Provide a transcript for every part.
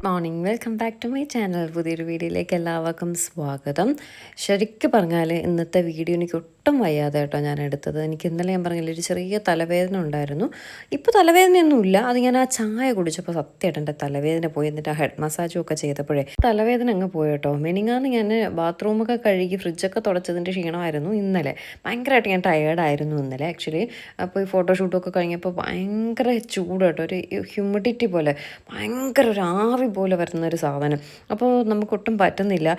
Morning welcome back to my channel. പുതിയൊരു വീഡിയോയിലേക്ക് എല്ലാവർക്കും സ്വാഗതം. ശരിക്കും പറഞ്ഞാൽ ഇന്നത്തെ വീഡിയോ എനിക്ക് ഒട്ടും വയ്യാതെ കേട്ടോ ഞാൻ എടുത്തത്. എനിക്ക് ഇന്നലെ ഞാൻ പറഞ്ഞില്ല ഒരു ചെറിയ തലവേദന ഉണ്ടായിരുന്നു. ഇപ്പോൾ തലവേദനയൊന്നുമില്ല, അത് ഞാൻ ആ ചായ കുടിച്ചപ്പോൾ സത്യമായിട്ട് എൻ്റെ തലവേദന പോയി. എന്നിട്ട് ആ ഹെഡ് മസാജും ഒക്കെ ചെയ്തപ്പോഴേ തലവേദന അങ്ങ് പോയി കേട്ടോ. മിനിങ്ങാന്ന് ഞാൻ ബാത്റൂമൊക്കെ കഴുകി ഫ്രിഡ്ജൊക്കെ തുടച്ചതിൻ്റെ ക്ഷീണമായിരുന്നു ഇന്നലെ. ഭയങ്കരമായിട്ട് ഞാൻ ടയേർഡായിരുന്നു ഇന്നലെ ആക്ച്വലി. അപ്പോൾ ഈ ഫോട്ടോഷൂട്ടൊക്കെ കഴിഞ്ഞപ്പോൾ ഭയങ്കര ചൂട് കേട്ടോ, ഒരു ഹ്യൂമിഡിറ്റി പോലെ ഭയങ്കര ഒരു ആവി പോലെ വരുന്നൊരു സാധനം. അപ്പോൾ നമുക്കൊട്ടും പറ്റുന്നില്ല.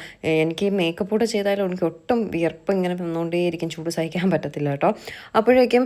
എനിക്ക് മേക്കപ്പ് കൂടെ ചെയ്താലും എനിക്ക് ഒട്ടും വിയർപ്പ് ഇങ്ങനെ വന്നുകൊണ്ടേയിരിക്കും, ചൂട് സഹിക്കാൻ പറ്റത്തില്ല കേട്ടോ. അപ്പോഴേക്കും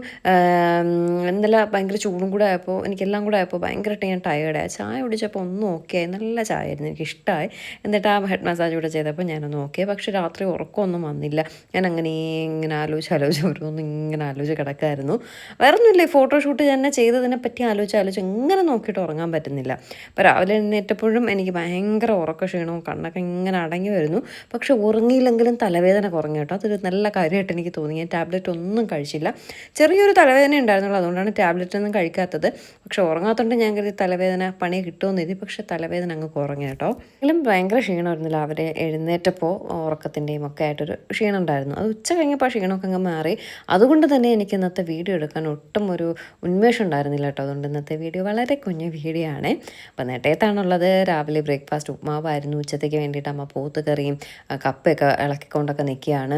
ഇന്നലെ ഭയങ്കര ചൂടും കൂടെ ആയപ്പോൾ എനിക്കെല്ലാം കൂടെ ആയപ്പോൾ ഭയങ്കരമായിട്ട് ഞാൻ ടയേർഡായി. ചായ കുടിച്ചപ്പോൾ ഒന്നും ഓക്കെ ആയി, നല്ല ചായ ആയിരുന്നു, എനിക്ക് ഇഷ്ടമായി. എന്നിട്ട് ആ ഹെഡ് മസാജ് കൂടെ ചെയ്തപ്പോൾ ഞാനൊന്ന് ഓക്കെ. പക്ഷേ രാത്രി ഉറക്കമൊന്നും വന്നില്ല. ഞാൻ അങ്ങനെ ഇങ്ങനെ ആലോചിച്ച് ഓരോന്നും ഇങ്ങനെ ആലോചിച്ച് കിടക്കായിരുന്നു. വേറെ ഒന്നുമില്ല, ഈ ഫോട്ടോഷൂട്ട് തന്നെ ചെയ്തതിനെ പറ്റി ആലോചിച്ച് ഇങ്ങനെ നോക്കിയിട്ട് ഉറങ്ങാൻ പറ്റുന്നില്ല. അപ്പോൾ രാവിലെ എഴുന്നേറ്റപ്പോഴും എനിക്ക് ഭയങ്കര ഉറക്ക ക്ഷീണവും കണ്ണൊക്കെ ഇങ്ങനെ അടങ്ങി വരുന്നു. പക്ഷെ ഉറങ്ങിയില്ലെങ്കിലും തലവേദന കുറഞ്ഞു കേട്ടോ, അതൊരു നല്ല കാര്യമായിട്ട് എനിക്ക് തോന്നി. ഞാൻ ടാബ്ലറ്റ് ഒന്നും കഴിച്ചില്ല. ചെറിയൊരു തലവേദന ഉണ്ടായിരുന്നുള്ളൂ, അതുകൊണ്ടാണ് ടാബ്ലറ്റ് ഒന്നും കഴിക്കാത്തത്. പക്ഷെ ഉറങ്ങാത്തതുകൊണ്ട് ഞാൻ കരുതി തലവേദന പണി കിട്ടുമെന്ന് എഴുതി. പക്ഷെ തലവേദന അങ്ങ് കുറഞ്ഞു കേട്ടോ. എങ്കിലും ഭയങ്കര ക്ഷീണമായിരുന്നില്ല. അവരെ എഴുന്നേറ്റപ്പോൾ ഉറക്കത്തിൻ്റെയും ഒക്കെ ആയിട്ടൊരു ക്ഷീണം ഉണ്ടായിരുന്നു. അത് ഉച്ച കഴിഞ്ഞപ്പോൾ ആ ക്ഷീണമൊക്കെ അങ്ങ് മാറി. അതുകൊണ്ട് തന്നെ എനിക്ക് ഇന്നത്തെ വീഡിയോ എടുക്കാൻ ഒട്ടും ഒരു ഉന്മേഷം ഉണ്ടായിരുന്നില്ല കേട്ടോ. അതുകൊണ്ട് ഇന്നത്തെ വീഡിയോ വളരെ കുഞ്ഞു വീഡിയോ ആണ്. അപ്പോൾ നെട്ടയത്താണുള്ളത്. രാവിലെ ബ്രേക്ക്ഫാസ്റ്റ് ഉപ്മാവായിരുന്നു. ഉച്ചത്തേക്ക് വേണ്ടിയിട്ട് അമ്മ പോത്ത് കറിയും കപ്പയൊക്കെ ഇളക്കിക്കൊണ്ടൊക്കെ നിൽക്കുകയാണ്.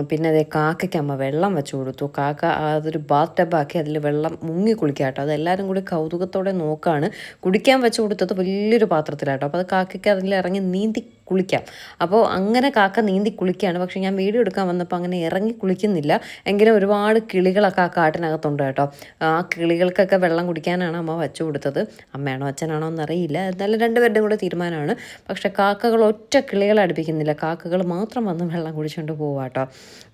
പിന്നെ അതേ കാക്കയ്ക്ക് അമ്മ വെള്ളം വെച്ച് കൊടുത്തു. കാക്ക അതൊരു ബാത്ത് ടബാക്കി അതിൽ വെള്ളം മുങ്ങി കുളിക്കുക കേട്ടോ. അതെല്ലാവരും കൂടി കൗതുകത്തോടെ നോക്കുകയാണ്. കുടിക്കാൻ വെച്ച് കൊടുത്തത് വലിയൊരു പാത്രത്തിലാട്ടോ. അപ്പോൾ അത് കാക്കയ്ക്ക് അതിൽ ഇറങ്ങി നീന്തി കുളിക്കാം. അപ്പോൾ അങ്ങനെ കാക്ക നീന്തി കുളിക്കുകയാണ്. പക്ഷേ ഞാൻ വീഡിയോ എടുക്കാൻ വന്നപ്പോൾ അങ്ങനെ ഇറങ്ങി കുളിക്കുന്നില്ല. എങ്കിലും ഒരുപാട് കിളികളൊക്കെ ആ കാട്ടിനകത്തുണ്ട് കേട്ടോ. ആ കിളികൾക്കൊക്കെ വെള്ളം കുടിക്കാനാണ് അമ്മ വെച്ചു കൊടുത്തത്. അമ്മയാണോ അച്ഛനാണോ എന്നറിയില്ല, എന്നാലും രണ്ടുപേരുടെയും കൂടെ തീരുമാനമാണ്. പക്ഷേ കാക്കകൾ ഒറ്റ കിളികളെ അടുപ്പിക്കുന്നില്ല, കാക്കകൾ മാത്രം വന്ന് വെള്ളം കുടിച്ചുകൊണ്ട് പോവാട്ടോ.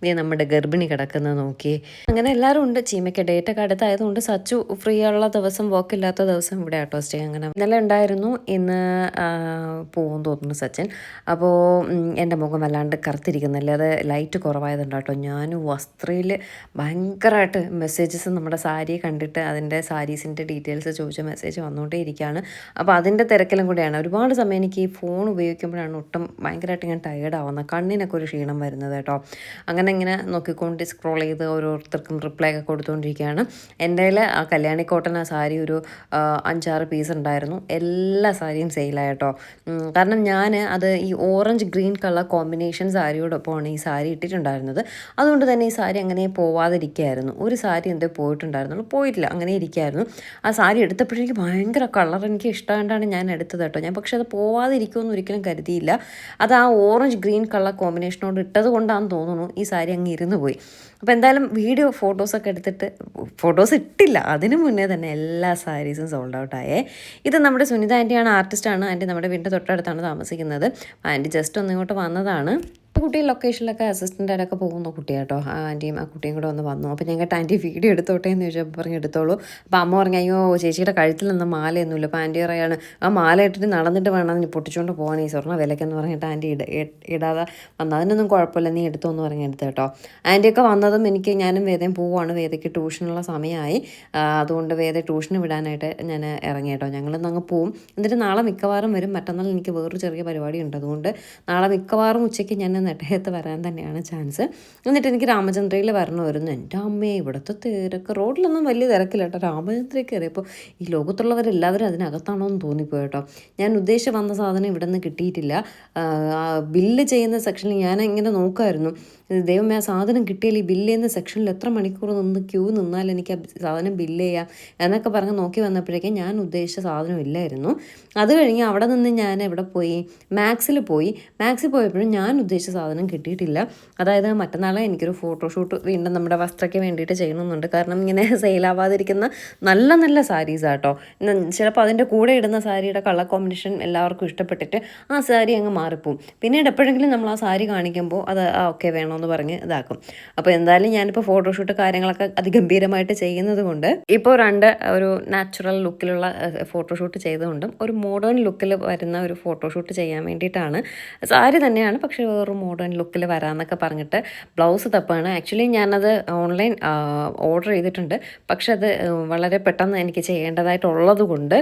നീ നമ്മുടെ ഗർഭിണി കിടക്കുന്നത് നോക്കി. അങ്ങനെ എല്ലാവരും ഉണ്ട്. ചീമയ്ക്ക് ഡേറ്റൊക്കെ അടുത്തായതുകൊണ്ട് സച്ചു ഫ്രീ ഉള്ള ദിവസം, വർക്കില്ലാത്ത ദിവസം ഇവിടെ ആട്ടോ സ്റ്റേ. അങ്ങനെ ഇന്നലെ ഉണ്ടായിരുന്നു, ഇന്ന് പോകുമെന്ന് തോന്നുന്നു സച്ചിൻ. അപ്പോൾ എൻ്റെ മുഖം വല്ലാണ്ട് കറുത്തിരിക്കുന്നില്ല, അത് ലൈറ്റ് കുറവായതുണ്ട് കേട്ടോ. ഞാൻ വസ്ത്രയിൽ ഭയങ്കരമായിട്ട് മെസ്സേജസ് നമ്മുടെ സാരിയെ കണ്ടിട്ട് അതിൻ്റെ സാരീസിൻ്റെ ഡീറ്റെയിൽസ് ചോദിച്ച മെസ്സേജ് വന്നുകൊണ്ടേ ഇരിക്കുകയാണ്. അപ്പോൾ അതിൻ്റെ തിരക്കിലും കൂടെയാണ്. ഒരുപാട് സമയം എനിക്ക് ഈ ഫോൺ ഉപയോഗിക്കുമ്പോഴാണ് ഒട്ടും ഭയങ്കരമായിട്ട് ഞാൻ ടയേർഡ് ആവുന്നത്, കണ്ണിനൊക്കെ ഒരു ക്ഷീണം വരുന്നത് കേട്ടോ. അങ്ങനെ ഇങ്ങനെ നോക്കിക്കൊണ്ട് സ്ക്രോൾ ചെയ്ത് ഓരോരുത്തർക്കും റിപ്ലൈ ഒക്കെ കൊടുത്തുകൊണ്ടിരിക്കുകയാണ്. എൻ്റെ കയ്യിൽ ആ കല്യാണി കോട്ടൺ ആ സാരി ഒരു 5-6 പീസ് ഉണ്ടായിരുന്നു. എല്ലാ സാരിയും സെയിലായിട്ടോ. കാരണം ഞാൻ അത് ഈ ഓറഞ്ച് ഗ്രീൻ കളർ കോമ്പിനേഷൻ സാരിയോടൊപ്പമാണ് ഈ സാരി ഇട്ടിട്ടുണ്ടായിരുന്നത്. അതുകൊണ്ട് തന്നെ ഈ സാരി അങ്ങനെ പോവാതിരിക്കുകയായിരുന്നു. ഒരു സാരി എന്തോ പോയിട്ടുണ്ടായിരുന്നുള്ളൂ, പോയിട്ടില്ല, അങ്ങനെ ഇരിക്കുകയായിരുന്നു. ആ സാരി എടുത്തപ്പോഴേക്ക് ഭയങ്കര കളർ എനിക്ക് ഇഷ്ടമായിട്ടാണ് ഞാൻ എടുത്തത് കേട്ടോ. ഞാൻ പക്ഷേ അത് പോവാതിരിക്കുമെന്ന് ഒരിക്കലും കരുതിയില്ല. അത് ആ ഓറഞ്ച് ഗ്രീൻ കളർ കോമ്പിനേഷനോട് ഇട്ടത് കൊണ്ടാണെന്ന് തോന്നുന്നു ഈ സാരി അങ്ങ് ഇരുന്ന് പോയി. അപ്പോൾ എന്തായാലും വീഡിയോ ഫോട്ടോസൊക്കെ എടുത്തിട്ട്, ഫോട്ടോസ് ഇട്ടില്ല അതിന് മുന്നേ തന്നെ എല്ലാ സാരീസും സോൾഡ് ഔട്ടായേ. ഇത് നമ്മുടെ സുനിത ആൻറ്റിയാണ്, ആർട്ടിസ്റ്റാണ്. ആൻറ്റി നമ്മുടെ വീടിൻ്റെ തൊട്ടടുത്താണ് താമസിക്കുന്നത്. ആൻറ്റി ജസ്റ്റ് ഒന്നിങ്ങോട്ട് വന്നതാണ്. കുട്ടി ലൊക്കേഷനിലൊക്കെ അസിസ്റ്റൻ്റായിട്ടൊക്കെ പോകുന്ന കുട്ടിയാട്ടോ. ആ ആൻറ്റിയും ആ കുട്ടിയും കൂടെ വന്നു. അപ്പോൾ ഞാൻ കേട്ടോ ആൻറ്റി വീഡിയോ എടുത്തോട്ടെ എന്ന് ചോദിച്ചപ്പോൾ പറഞ്ഞ് എടുത്തോളൂ. അപ്പോൾ അമ്മ പറഞ്ഞു അയ്യോ ചേച്ചിയുടെ കഴുത്തിൽ നിന്ന് മാലയൊന്നുമില്ല. അപ്പോൾ ആൻറ്റി പറയാണ് ആ മാല ഇട്ടിട്ട് നടന്നിട്ട് വേണം നീ പൊട്ടിച്ചുകൊണ്ട് പോകാൻ, ഈ സ്വർണ്ണ വിലക്കെന്ന് പറഞ്ഞിട്ട് ആൻറ്റി ഇടാതെ വന്നത്. അതിനൊന്നും കുഴപ്പമില്ല, നീ എടുത്തോ എന്ന് പറഞ്ഞ് എടുത്ത് കേട്ടോ. ആൻറ്റിയൊക്കെ വന്നതും ഞാനും വേദയും പോവുകയാണ്. വേദയ്ക്ക് ട്യൂഷനുള്ള സമയമായി, അതുകൊണ്ട് വേദ ട്യൂഷന് വിടാനായിട്ട് ഞാൻ ഇറങ്ങി കേട്ടോ. ഞങ്ങളിന്ന് അങ്ങ് പോവും. എന്നിട്ട് നാളെ മിക്കവാറും വരും. മറ്റന്നാൾ എനിക്ക് വേറൊരു ചെറിയ പരിപാടി ഉണ്ട്, അതുകൊണ്ട് നാളെ മിക്കവാറും ഉച്ചയ്ക്ക് ഞാൻ നെട്ടയത്ത് വരാൻ തന്നെയാണ് ചാൻസ്. എന്നിട്ട് എനിക്ക് രാമചന്ദ്രയിൽ വരണമായിരുന്നു. എൻ്റെ അമ്മയെ ഇവിടുത്തെ തിരക്ക്, റോഡിലൊന്നും വലിയ തിരക്കില്ല കേട്ടോ. രാമചന്ദ്രയിൽ കയറിയപ്പോൾ ഈ ലോകത്തുള്ളവരെല്ലാവരും അതിനകത്താണോ എന്ന് തോന്നിപ്പോയി കേട്ടോ. ഞാൻ ഉദ്ദേശിച്ച് വന്ന സാധനം ഇവിടെ നിന്ന് കിട്ടിയിട്ടില്ല. ബില്ല് ചെയ്യുന്ന സെക്ഷനിൽ ഞാൻ ഇങ്ങനെ നോക്കുമായിരുന്നു, ദൈവമേ ആ സാധനം കിട്ടിയാൽ ഈ ബില്ല് ചെയ്യുന്ന സെക്ഷനിൽ എത്ര മണിക്കൂർ നിന്ന് ക്യൂ നിന്നാൽ എനിക്ക് ആ സാധനം ബില്ല് ചെയ്യാം എന്നൊക്കെ പറഞ്ഞ് നോക്കി വന്നപ്പോഴേക്കും ഞാൻ ഉദ്ദേശിച്ച സാധനം ഇല്ലായിരുന്നു. അത് കഴിഞ്ഞ് അവിടെ നിന്ന് ഞാൻ എവിടെ പോയി, മാക്സിൽ പോയപ്പോഴും ഞാൻ ഉദ്ദേശിച്ച സാധനം കിട്ടിയിട്ടില്ല. അതായത് മറ്റന്നാളെ എനിക്കൊരു ഫോട്ടോഷൂട്ട് വീണ്ടും നമ്മുടെ വസ്ത്രയ്ക്ക് വേണ്ടിയിട്ട് ചെയ്യണമെന്നുണ്ട്. കാരണം ഇങ്ങനെ സെയിലാവാതിരിക്കുന്ന നല്ല നല്ല സാരീസ് ആട്ടോ. ചിലപ്പോൾ അതിൻ്റെ കൂടെ ഇടുന്ന സാരിയുടെ കളർ കോമ്പിനേഷൻ എല്ലാവർക്കും ഇഷ്ടപ്പെട്ടിട്ട് ആ സാരി അങ്ങ് മാറിപ്പോവും. പിന്നീട് എപ്പോഴെങ്കിലും നമ്മൾ ആ സാരി കാണിക്കുമ്പോൾ അത് ഓക്കെ വേണോ ചെയ്യണമെന്ന് പറഞ്ഞ് ഇതാക്കും. അപ്പോൾ എന്തായാലും ഞാനിപ്പോൾ ഫോട്ടോഷൂട്ട് കാര്യങ്ങളൊക്കെ അതിഗംഭീരമായിട്ട് ചെയ്യുന്നത് കൊണ്ട് ഇപ്പോൾ ഒരു നാച്ചുറൽ ലുക്കിലുള്ള ഫോട്ടോഷൂട്ട് ചെയ്തുകൊണ്ടും ഒരു മോഡേൺ ലുക്കിൽ വരുന്ന ഒരു ഫോട്ടോഷൂട്ട് ചെയ്യാൻ വേണ്ടിയിട്ടാണ്. സാരി തന്നെയാണ്, പക്ഷേ വേറൊരു മോഡേൺ ലുക്കിൽ വരാമെന്നൊക്കെ പറഞ്ഞിട്ട് ബ്ലൗസ് തപ്പാണ്. ആക്ച്വലി ഞാനത് ഓൺലൈൻ ഓർഡർ ചെയ്തിട്ടുണ്ട്. പക്ഷെ അത് വളരെ പെട്ടെന്ന് എനിക്ക് ചെയ്യേണ്ടതായിട്ടുള്ളത് കൊണ്ട്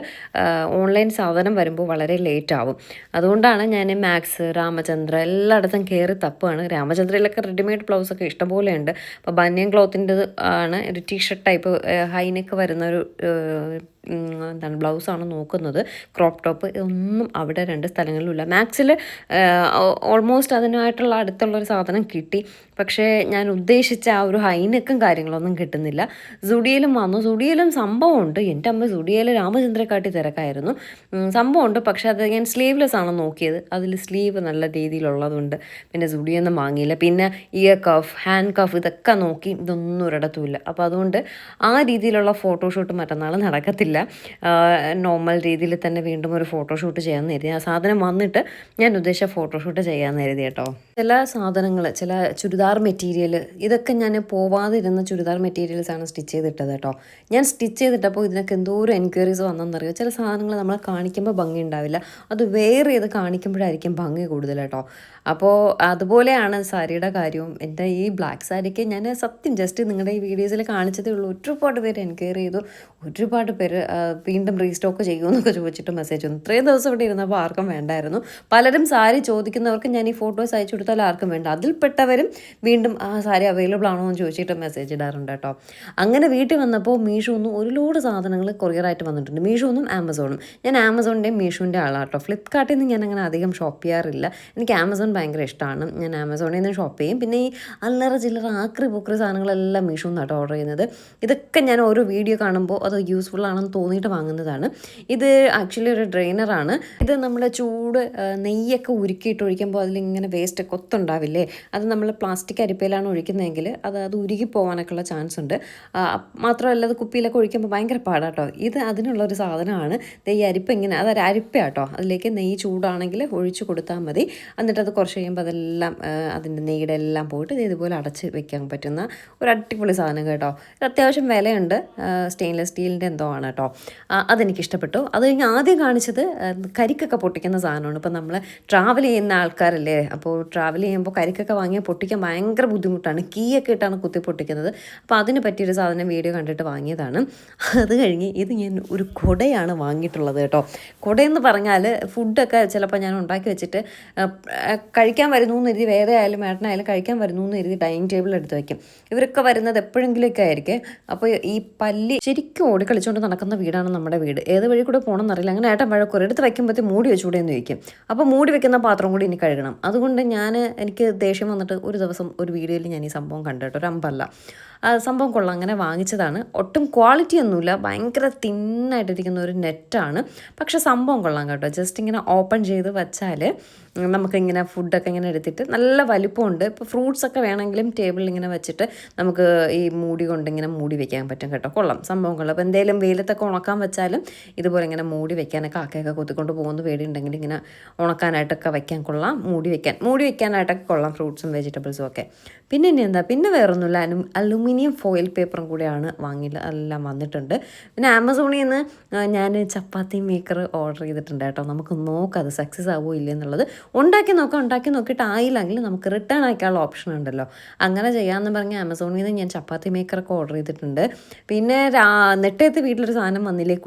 ഓൺലൈൻ സാധനം വരുമ്പോൾ വളരെ ലേറ്റ് ആവും. അതുകൊണ്ടാണ് ഞാൻ മാക്സ്, രാമചന്ദ്ര എല്ലായിടത്തും കയറി തപ്പുകയാണ്. രാമചന്ദ്രയിലൊക്കെ റെഡിമെയ്ഡ് ബ്ലൗസൊക്കെ ഇഷ്ടംപോലെ ഉണ്ട്. അപ്പോൾ ബനിയൻ ക്ലോത്തിൻ്റെത് ആണ് ഒരു ടീഷർട്ട് ടൈപ്പ് ഹൈനെക്ക് വരുന്ന ഒരു എന്താണ് ബ്ലൗസാണ് നോക്കുന്നത്. ക്രോപ്പ് ടോപ്പ് ഇതൊന്നും അവിടെ 2 സ്ഥലങ്ങളിലുമില്ല. മാക്സിൽ ഓൾമോസ്റ്റ് അതിനായിട്ടുള്ള അടുത്തുള്ളൊരു സാധനം കിട്ടി. പക്ഷേ ഞാൻ ഉദ്ദേശിച്ച ആ ഒരു ഹൈനെക്കും കാര്യങ്ങളൊന്നും കിട്ടുന്നില്ല. സുഡിയയിലും വന്നു. സുഡിയയിലും സംഭവമുണ്ട്. എൻ്റെ അമ്മ സുഡിയയിൽ രാമചന്ദ്രക്കാട്ടി തിരക്കായിരുന്നു. സംഭവമുണ്ട്, പക്ഷേ അത് ഞാൻ സ്ലീവ്ലെസ് ആണ് നോക്കിയത്. അതിൽ സ്ലീവ് നല്ല രീതിയിലുള്ളതുണ്ട്. പിന്നെ സുഡിയൊന്നും വാങ്ങിയില്ല. പിന്നെ ഇയർ കഫ്, ഹാൻഡ് കഫ് ഇതൊക്കെ നോക്കി, ഇതൊന്നും ഒരിടത്തുമില്ല. അപ്പോൾ അതുകൊണ്ട് ആ രീതിയിലുള്ള ഫോട്ടോഷൂട്ട് മറ്റന്നാൾ നടക്കത്തില്ല. നോർമൽ രീതിയിൽ തന്നെ വീണ്ടും ഒരു ഫോട്ടോഷൂട്ട് ചെയ്യാമെന്ന് കരുതി. ആ സാധനം വന്നിട്ട് ഞാൻ ഉദ്ദേശിച്ച ഫോട്ടോഷൂട്ട് ചെയ്യാമെന്ന് കരുതി കേട്ടോ. ചില സാധനങ്ങൾ, ചില ചുരിദാർ മെറ്റീരിയൽ, ഇതൊക്കെ ഞാൻ പോവാതിരുന്ന ചുരിദാർ മെറ്റീരിയൽസാണ് സ്റ്റിച്ച് ചെയ്തിട്ടത് കേട്ടോ. ഞാൻ സ്റ്റിച്ച് ചെയ്തിട്ടപ്പോൾ ഇതിനൊക്കെ എന്തോരം എൻക്വയറീസ് വന്നെന്നറിയോ. ചില സാധനങ്ങൾ നമ്മൾ കാണിക്കുമ്പോൾ ഭംഗി ഉണ്ടാവില്ല, അത് വെയർ ചെയ്ത് കാണിക്കുമ്പോഴായിരിക്കും ഭംഗി കൂടുതൽ കേട്ടോ. അപ്പോൾ അതുപോലെയാണ് സാരിയുടെ കാര്യവും. എൻ്റെ ഈ ബ്ലാക്ക് സാരിക്ക് ഞാൻ സത്യം ജസ്റ്റ് നിങ്ങളുടെ ഈ വീഡിയോസിൽ കാണിച്ചതേ ഉള്ളൂ. ഒരുപാട് പേര് എൻക്വയറി ചെയ്തു. ഒരുപാട് പേര് വീണ്ടും റീസ്റ്റോക്ക് ചെയ്യുമെന്നൊക്കെ ചോദിച്ചിട്ട് മെസ്സേജ് വന്നു. ഇത്രയും ദിവസം ഇവിടെ ഇരുന്നപ്പോൾ ആർക്കും വേണ്ടായിരുന്നു. പലരും സാരി ചോദിക്കുന്നവർക്ക് ഞാൻ ഈ ഫോട്ടോസ് അയച്ചു കൊടുത്താൽ ആർക്കും വേണ്ട. അതിൽപ്പെട്ടവരും വീണ്ടും ആ സാരി അവൈലബിൾ ആണോ എന്ന് ചോദിച്ചിട്ട് മെസ്സേജ് ഇടാറുണ്ട് കേട്ടോ. അങ്ങനെ വീട്ടിൽ വന്നപ്പോൾ മീഷോന്ന് ഒരു ലോഡ് സാധനങ്ങൾ കൊറിയറായിട്ട് വന്നിട്ടുണ്ട്. മീഷോന്നും ആമസോണും. ഞാൻ ആമസോണിൻ്റെയും മീഷോൻ്റെ ആളാണ് കേട്ടോ. ഫ്ലിപ്കാർട്ടിൽ നിന്ന് ഞാൻ അങ്ങനെ അധികം ഷോപ്പ് ചെയ്യാറില്ല. എനിക്ക് ആമസോൺ ഭയങ്കര ഇഷ്ടമാണ്. ഞാൻ ആമസോണിൽ നിന്ന് ഷോപ്പ് ചെയ്യും. പിന്നെ ഈ അല്ലറ ചില്ലറ ആക്രി പൂക്രി സാധനങ്ങളെല്ലാം മീഷോ നിന്നാട്ടോ ഓർഡർ ചെയ്യുന്നത്. ഇതൊക്കെ ഞാൻ ഓരോ വീഡിയോ കാണുമ്പോൾ അത് യൂസ്ഫുൾ ആണെന്ന് തോന്നിയിട്ട് വാങ്ങുന്നതാണ്. ഇത് ആക്ച്വലി ഒരു ഡ്രെയിനറാണ്. ഇത് നമ്മുടെ ചൂട് നെയ്യൊക്കെ ഉരുക്കിയിട്ട് ഒഴിക്കുമ്പോൾ അതിലിങ്ങനെ വേസ്റ്റ് കൊത്തുണ്ടാവില്ലേ, അത് നമ്മൾ പ്ലാസ്റ്റിക് അരിപ്പയിലാണ് ഒഴിക്കുന്നതെങ്കിൽ അത് ഉരുകി പോകാനൊക്കെ ഉള്ള ചാൻസ് ഉണ്ട്. മാത്രമല്ല അത് കുപ്പിയിലൊക്കെ ഒഴിക്കുമ്പോൾ ഭയങ്കര പാടാട്ടോ. ഇത് അതിനുള്ളൊരു സാധനമാണ്. ഈ അരിപ്പ ഇങ്ങനെ, അതൊരു അരിപ്പയാട്ടോ. അതിലേക്ക് നെയ്യ് ചൂടാണെങ്കിൽ ഒഴിച്ച് കൊടുത്താൽ മതി. എന്നിട്ട് അത് കുറച്ച് കഴിയുമ്പോൾ അതെല്ലാം അതിൻ്റെ നെയ്യുടെ എല്ലാം പോയിട്ട് ഇതുപോലെ അടച്ച് വെക്കാൻ പറ്റുന്ന ഒരു അടിപൊളി സാധനം കേട്ടോ. ഇത് അത്യാവശ്യം വിലയുണ്ട്. സ്റ്റെയിൻലെസ് സ്റ്റീലിൻ്റെ എന്തോ ആണ് കേട്ടോ. അതെനിക്കിഷ്ടപ്പെട്ടു. അത് കഴിഞ്ഞ് ആദ്യം കാണിച്ചത് കരിക്കൊക്കെ പൊട്ടിക്കുന്ന സാധനമാണ്. ഇപ്പം നമ്മൾ ട്രാവൽ ചെയ്യുന്ന ആൾക്കാരല്ലേ, അപ്പോൾ ട്രാവൽ ചെയ്യുമ്പോൾ കരിക്കൊക്കെ വാങ്ങിയാൽ പൊട്ടിക്കാൻ ഭയങ്കര ബുദ്ധിമുട്ടാണ്. കീയൊക്കെ ഇട്ടാണ് കുത്തി പൊട്ടിക്കുന്നത്. അപ്പോൾ അതിന് പറ്റിയൊരു സാധനം വീഡിയോ കണ്ടിട്ട് വാങ്ങിയതാണ്. അത് കഴിഞ്ഞ് ഇത് ഞാൻ ഒരു കുടയാണ് വാങ്ങിയിട്ടുള്ളത് കേട്ടോ. കുടയെന്ന് പറഞ്ഞാൽ ഫുഡൊക്കെ ചിലപ്പോൾ ഞാൻ ഉണ്ടാക്കി വെച്ചിട്ട് കഴിക്കാൻ വരുന്നു എന്ന് കരുതി, വേറെ ആയാലും ഏട്ടനായാലും കഴിക്കാൻ വരുന്നു എന്ന് കരുതി ഡൈനിങ് ടേബിളിൽ എടുത്ത് വയ്ക്കും. ഇവരൊക്കെ വരുന്നത് എപ്പോഴെങ്കിലുമൊക്കെ ആയിരിക്കും. അപ്പോൾ ഈ പല്ലി ശരിക്കും ഓടിക്കളിച്ചുകൊണ്ട് നടക്കുന്ന വീടാണ് നമ്മുടെ വീട്. ഏത് വഴി കൂടെ പോകണമെന്ന് അറിയില്ല. അങ്ങനെ ഏട്ടൻ വഴക്കുറ എടുത്ത് വയ്ക്കുമ്പോഴത്തേക്ക് മൂടി വെച്ചുകൂടെ എന്ന് ചോദിക്കും. അപ്പോൾ മൂടി വെക്കുന്ന പാത്രം കൂടി ഇനി കഴുകണം. അതുകൊണ്ട് എനിക്ക് ദേഷ്യം വന്നിട്ട് ഒരു ദിവസം ഒരു വീഡിയോയിൽ ഞാൻ ഈ സംഭവം കണ്ടു കേട്ടോ. ഒരു അമ്പല്ല സംഭവം കൊള്ളാം, അങ്ങനെ വാങ്ങിച്ചതാണ്. ഒട്ടും ക്വാളിറ്റി ഒന്നുമില്ല, ഭയങ്കര തിന്നായിട്ടിരിക്കുന്ന ഒരു നെറ്റാണ്. പക്ഷെ സംഭവം കൊള്ളാം കേട്ടോ. ജസ്റ്റ് ഇങ്ങനെ ഓപ്പൺ ചെയ്ത് വെച്ചാൽ നമുക്കിങ്ങനെ ഫുഡൊക്കെ ഇങ്ങനെ എടുത്തിട്ട് നല്ല വലിപ്പമുണ്ട്. ഇപ്പോൾ ഫ്രൂട്ട്സൊക്കെ വേണമെങ്കിലും ടേബിളിൽ ഇങ്ങനെ വെച്ചിട്ട് നമുക്ക് ഈ മൂടി കൊണ്ട് ഇങ്ങനെ മൂടി വെക്കാൻ പറ്റും കേട്ടോ. കൊള്ളാം, സംഭവം കൊള്ളാം. അപ്പോൾ എന്തെങ്കിലും വെയിലത്തൊക്കെ ഉണക്കാൻ വെച്ചാലും ഇതുപോലെ ഇങ്ങനെ മൂടി വെക്കാനൊക്കെ ആക്കയൊക്കെ കൊത്തിക്കൊണ്ട് പോകുന്ന പേടിയുണ്ടെങ്കിൽ ഇങ്ങനെ ഉണക്കാനായിട്ടൊക്കെ വയ്ക്കാൻ കൊള്ളാം. മൂടി വെക്കാനായിട്ടൊക്കെ കൊള്ളാം, ഫ്രൂട്ട്സും വെജിറ്റബിൾസും ഒക്കെ. പിന്നെ ഇനി എന്താ, പിന്നെ വേറൊന്നുമില്ല. അലുമിനിയം ഫോയിൽ പേപ്പറും കൂടെയാണ് വാങ്ങിയത്. എല്ലാം വന്നിട്ടുണ്ട്. പിന്നെ ആമസോണിൽ നിന്ന് ഞാൻ ചപ്പാത്തി മേക്കർ ഓർഡർ ചെയ്തിട്ടുണ്ട് കേട്ടോ. നമുക്ക് നോക്കാം അത് സക്സസ് ആവുമോ ഇല്ലെന്നുള്ളത്. ഉണ്ടാക്കി നോക്കിയിട്ട് ആയില്ലെങ്കിൽ നമുക്ക് റിട്ടേൺ അയക്കാനുള്ള ഓപ്ഷൻ ഉണ്ടല്ലോ. അങ്ങനെ ചെയ്യാമെന്ന് പറഞ്ഞ് ആമസോണിൽ നിന്ന് ഞാൻ ചപ്പാത്തി മേക്കറൊക്കെ ഓർഡർ ചെയ്തിട്ടുണ്ട്. പിന്നെ നെട്ടയത്ത് വീട്ടിലൊരു സാധനം വന്നില്ലേ,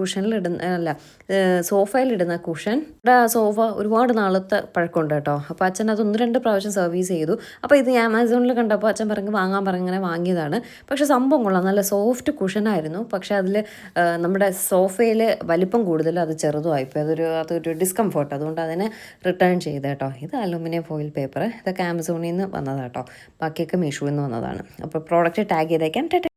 സോഫയിലിടുന്ന കുഷൻ. ഇവിടെ സോഫ ഒരുപാട് നാളത്തെ പഴക്കമുണ്ട് കേട്ടോ. അപ്പോൾ അച്ഛൻ അത് 1-2 പ്രാവശ്യം സർവീസ് ചെയ്തു. അപ്പോൾ ഇത് ആമസോണിൽ കണ്ടപ്പോൾ അച്ഛൻ വാങ്ങാൻ പറഞ്ഞങ്ങനെ വാങ്ങിയതാണ്. പക്ഷേ സംഭവം കൊള്ളാം, നല്ല സോഫ്റ്റ് കുഷനായിരുന്നു. പക്ഷേ അതിൽ നമ്മുടെ സോഫയിൽ വലിപ്പം കൂടുതൽ, അത് ചെറുതുമായിപ്പോൾ അതൊരു ഡിസ്കംഫോർട്ട്. അതുകൊണ്ട് അതിനെ റിട്ടേൺ ചെയ്ത് കേട്ടോ. ഇത് അലുമിനിയം ഫോയിൽ പേപ്പർ. ഇതൊക്കെ ആമസോണിൽ നിന്ന് വന്നതാണ് കേട്ടോ. ബാക്കിയൊക്കെ മീഷോയിൽ നിന്ന് വന്നതാണ്. അപ്പോൾ പ്രോഡക്റ്റ് ടാഗ് ചെയ്തേക്കാം.